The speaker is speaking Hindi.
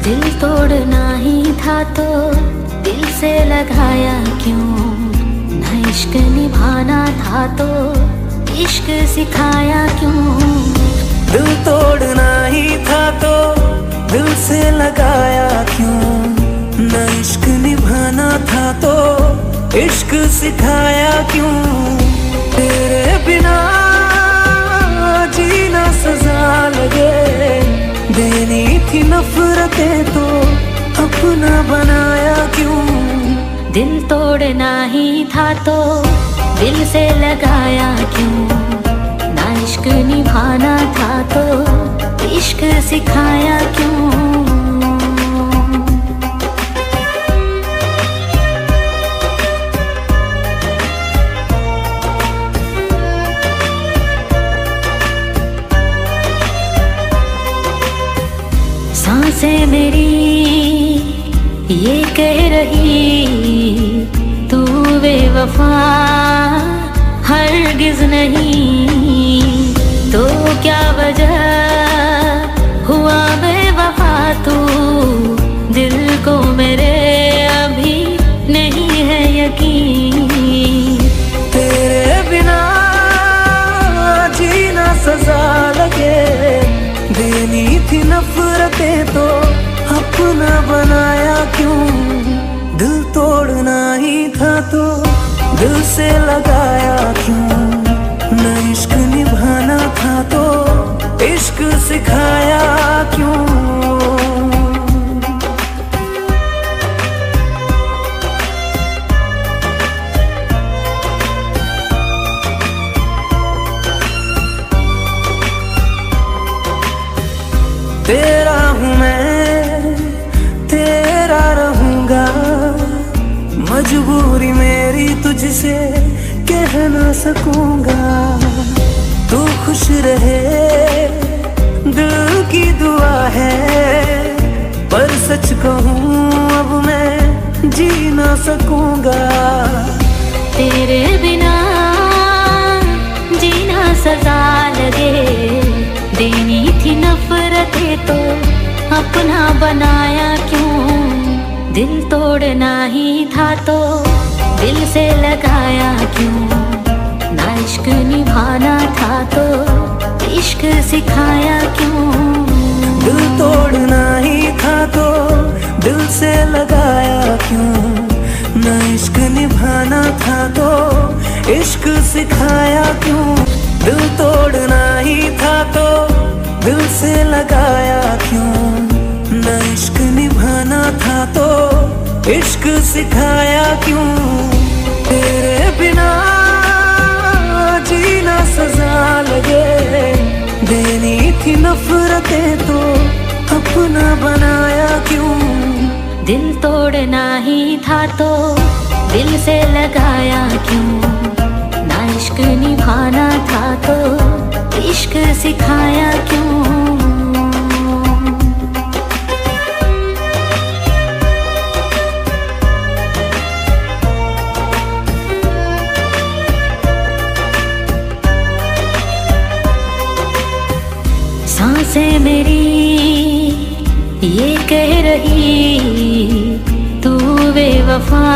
दिल तोड़ना ही था तो दिल से लगाया क्यों, ना इश्क निभाना था तो इश्क सिखाया क्यों। दिल तोड़ना ही था तो दिल से लगाया क्यों, ना इश्क निभाना था तो इश्क सिखाया क्यों। तेरे बिना जीना सजा लगे, देनी थी नफरतें तो अपना बनाया क्यों। दिल तोड़ना ही था तो दिल से लगाया क्यों, ना इश्क निभाना था तो इश्क सिखाया क्यों। सांसें मेरी ये कह रही तू बेवफा हरगिज नहीं, तो क्या वजह हुआ बेवफा तू, दिल को मेरे अभी नहीं है यकीन। तेरे बिना जीना सजा लगे, देनी थी नफरतें तो अपना बनाया क्यों। दिल तोड़ना ही था तो दिल से लगाया क्यों, न इश्क निभाना था तो इश्क सिखाया क्यों। तेरा हूँ मैं, तेरा रहूंगा, मजबूरी मेरी तुझसे कह ना सकूंगा। तू खुश रहे दिल की दुआ है, पर सच कहूँ अब मैं जी ना सकूंगा। तेरे बिना जीना सजा लगे, देनी थी नफरतें तो अपना बनाया क्यों। दिल तोड़ना ही था तो दिल से लगाया क्यों, ना इश्क निभाना था तो इश्क सिखाया क्यों। दिल तोड़ना ही था तो दिल से लगाया क्यों, ना इश्क निभाना था तो इश्क सिखाया क्यों। दिल तोड़ना ही था तो दिल से लगाया क्यों, ना इश्क निभाना था तो इश्क सिखाया क्यों। तेरे बिना जीना सजा लगे, देनी थी नफरतें तो अपना बनाया क्यों। दिल तोड़ना ही था तो दिल से लगाया क्यों, ना इश्क निभाना था तो इश्क सिखाया क्यों। सांसें मेरी ये कह रही तू बेवफा